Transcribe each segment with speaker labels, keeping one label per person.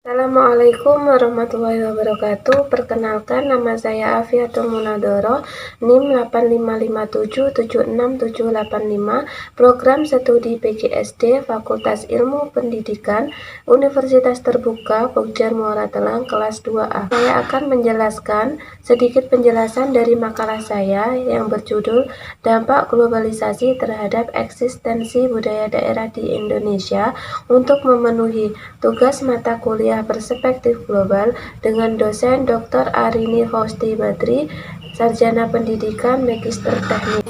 Speaker 1: Assalamualaikum warahmatullahi wabarakatuh. Perkenalkan, nama saya Afiatul Munadoro, NIM 85577676785, Program Studi PGSD Fakultas Ilmu Pendidikan, Universitas Terbuka Pogja Muara Telang, kelas 2A. Saya akan menjelaskan sedikit penjelasan dari makalah saya yang berjudul Dampak Globalisasi Terhadap Eksistensi Budaya Daerah di Indonesia untuk memenuhi tugas mata kuliah Perspektif Global dengan dosen Dr. Arini Fausti Badri, Sarjana Pendidikan Magister Teknik.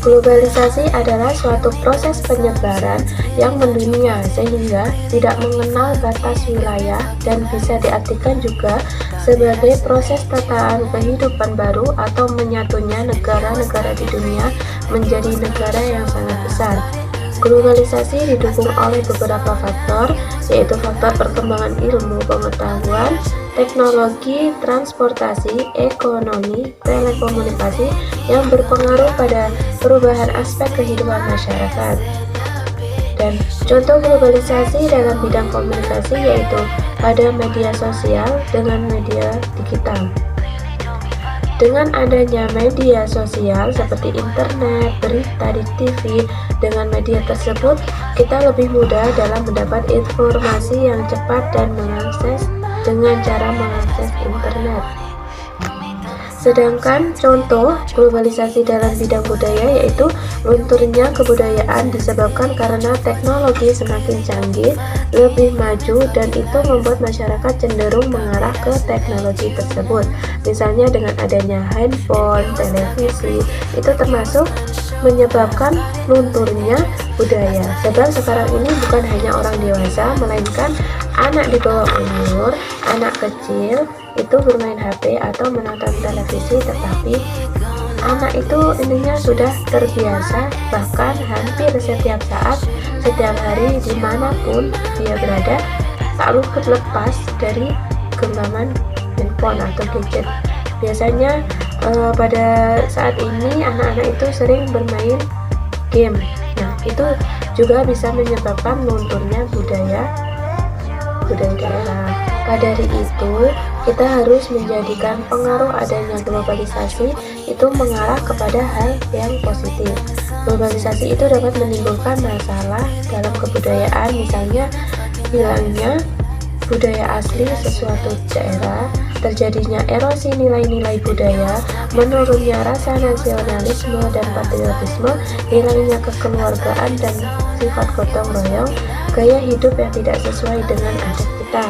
Speaker 1: Globalisasi adalah suatu proses penyebaran yang mendunia sehingga tidak mengenal batas wilayah dan bisa diartikan juga sebagai proses tataan kehidupan baru atau menyatunya negara-negara di dunia menjadi negara yang sangat besar. Globalisasi didukung oleh beberapa faktor, yaitu faktor perkembangan ilmu pengetahuan, teknologi, transportasi, ekonomi, telekomunikasi yang berpengaruh pada perubahan aspek kehidupan masyarakat. Dan contoh globalisasi dalam bidang komunikasi yaitu pada media sosial dengan media digital. Dengan adanya media sosial seperti internet, berita di TV, dengan media tersebut kita lebih mudah dalam mendapat informasi yang cepat dan mengakses dengan cara mengakses internet. Sedangkan contoh globalisasi dalam bidang budaya yaitu lunturnya kebudayaan disebabkan karena teknologi semakin canggih, lebih maju, dan itu membuat masyarakat cenderung mengarah ke teknologi tersebut. Misalnya dengan adanya handphone, televisi, itu termasuk menyebabkan lunturnya budaya. Sebab sekarang ini bukan hanya orang dewasa, melainkan anak di bawah umur, anak kecil itu bermain HP atau menonton televisi, tetapi anak itu intinya sudah terbiasa, bahkan hampir setiap saat, setiap hari, dimanapun dia berada, tak luput lepas dari genggaman handphone atau gadget. Biasanya pada saat ini anak-anak itu sering bermain game. Nah, itu juga bisa menyebabkan lunturnya budaya daerah. Maka dari itu, kita harus menjadikan pengaruh adanya globalisasi itu mengarah kepada hal yang positif. Globalisasi itu dapat menimbulkan masalah dalam kebudayaan, misalnya hilangnya budaya asli sesuatu daerah, terjadinya erosi nilai-nilai budaya, menurunnya rasa nasionalisme dan patriotisme, hilangnya kekeluargaan dan sifat gotong royong, gaya hidup yang tidak sesuai dengan adat kita.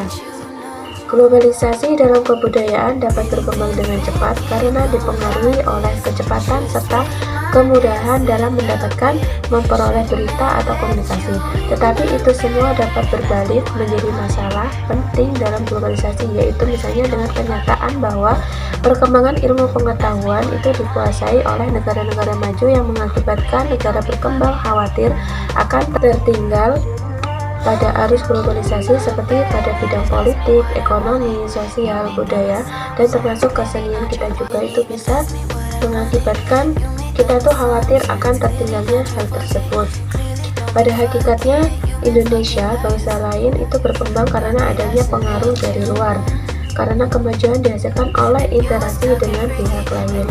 Speaker 1: Globalisasi dalam kebudayaan dapat berkembang dengan cepat karena dipengaruhi oleh kecepatan serta kemudahan dalam mendapatkan, memperoleh berita atau komunikasi. Tetapi itu semua dapat berbalik menjadi masalah penting dalam globalisasi, yaitu misalnya dengan kenyataan bahwa perkembangan ilmu pengetahuan itu dikuasai oleh negara-negara maju yang mengakibatkan negara berkembang khawatir akan tertinggal pada arus globalisasi seperti pada bidang politik, ekonomi, sosial, budaya, dan termasuk kesenian kita juga itu bisa mengakibatkan kita tuh khawatir akan tertinggalnya hal tersebut. Pada hakikatnya, Indonesia, bangsa lain itu berkembang karena adanya pengaruh dari luar, karena kemajuan dihasilkan oleh interaksi dengan pihak lain.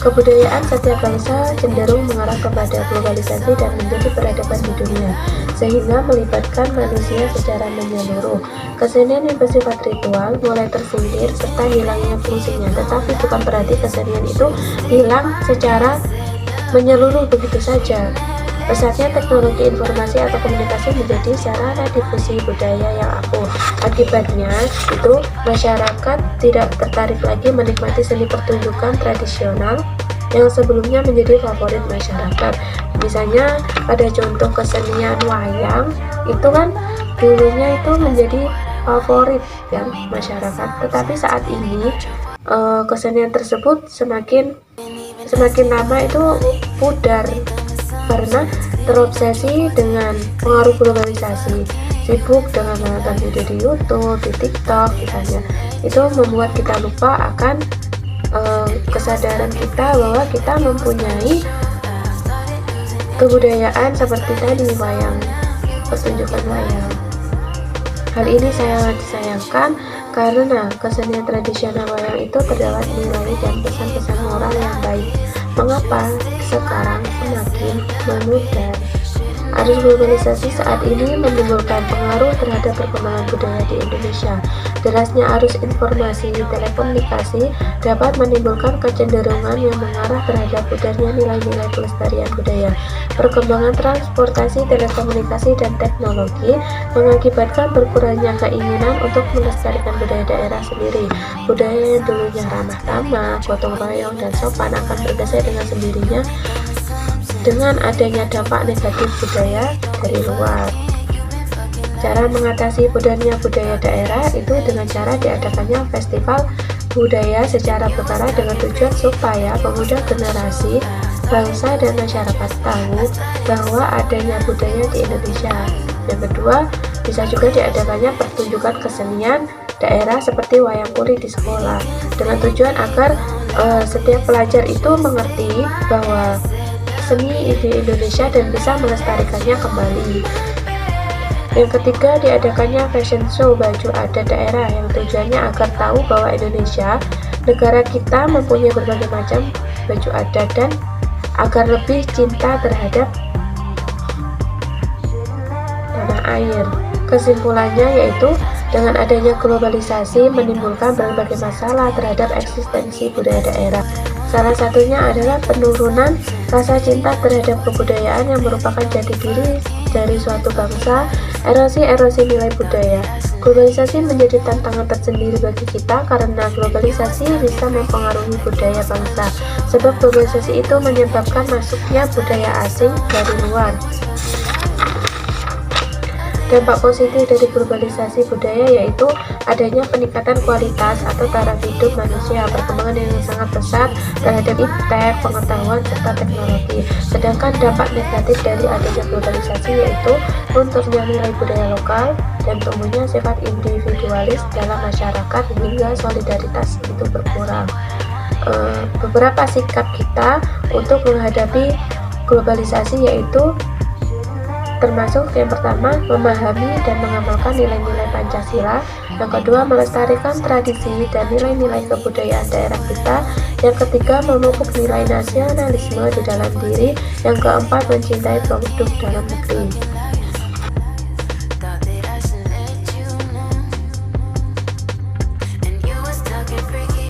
Speaker 1: Kebudayaan setiap bangsa cenderung mengarah kepada globalisasi dan menjadi peradaban di dunia, sehingga melibatkan manusia secara menyeluruh. Kesenian yang bersifat ritual mulai tersingkir serta hilangnya fungsinya, tetapi bukan berarti kesenian itu hilang secara menyeluruh begitu saja. Pesatnya teknologi informasi atau komunikasi menjadi sarana difusi budaya yang ampuh. Akibatnya, itu masyarakat tidak tertarik lagi menikmati seni pertunjukan tradisional yang sebelumnya menjadi favorit masyarakat. Misalnya pada contoh kesenian wayang, itu kan dulunya itu menjadi favorit ya masyarakat. Tetapi saat ini kesenian tersebut semakin lama itu pudar karena terobsesi dengan pengaruh globalisasi, sibuk dengan menonton video di YouTube, di TikTok misalnya. Itu membuat kita lupa akan kesadaran kita bahwa kita mempunyai kebudayaan seperti tadi wayang, pertunjukan wayang. Hal ini sangat disayangkan karena kesenian tradisional wayang itu terdapat nilai dan pesan-pesan moral yang baik. Mengapa sekarang semakin memudar? Arus globalisasi saat ini menimbulkan pengaruh terhadap perkembangan budaya di Indonesia. Derasnya arus informasi telekomunikasi dapat menimbulkan kecenderungan yang mengarah terhadap pudarnya nilai-nilai pelestarian budaya. Perkembangan transportasi, telekomunikasi, dan teknologi mengakibatkan berkurangnya keinginan untuk melestarikan budaya daerah sendiri. Budaya yang dulunya ramah tamah, gotong royong, dan sopan akan bergeser dengan sendirinya dengan adanya dampak negatif budaya dari luar. Cara mengatasi pudarnya budaya daerah itu dengan cara diadakannya festival budaya secara berkala dengan tujuan supaya pemuda generasi, bangsa, dan masyarakat tahu bahwa adanya budaya di Indonesia. Yang kedua, bisa juga diadakannya pertunjukan kesenian daerah seperti wayang kulit di sekolah dengan tujuan agar setiap pelajar itu mengerti bahwa seni di Indonesia dan bisa melestarikannya kembali. Yang ketiga, diadakannya fashion show baju adat daerah yang tujuannya agar tahu bahwa Indonesia, negara kita, mempunyai berbagai macam baju adat dan agar lebih cinta terhadap tanah air. Kesimpulannya yaitu dengan adanya globalisasi menimbulkan berbagai masalah terhadap eksistensi budaya daerah. Salah satunya adalah penurunan rasa cinta terhadap kebudayaan yang merupakan jati diri dari suatu bangsa, erosi nilai budaya. Globalisasi menjadi tantangan tersendiri bagi kita karena globalisasi bisa mempengaruhi budaya bangsa. Sebab globalisasi itu menyebabkan masuknya budaya asing dari luar. Dampak positif dari globalisasi budaya yaitu adanya peningkatan kualitas atau taraf hidup manusia, perkembangan yang sangat pesat terhadap iptek, pengetahuan, serta teknologi. Sedangkan dampak negatif dari adanya globalisasi yaitu lunturnya nilai budaya lokal dan tumbuhnya sifat individualis dalam masyarakat hingga solidaritas itu berkurang. Beberapa sikap kita untuk menghadapi globalisasi yaitu termasuk yang pertama, memahami dan mengamalkan nilai-nilai Pancasila. Yang kedua, melestarikan tradisi dan nilai-nilai kebudayaan daerah kita. Yang ketiga, memupuk nilai nasionalisme di dalam diri. Yang keempat, mencintai produk dalam negeri.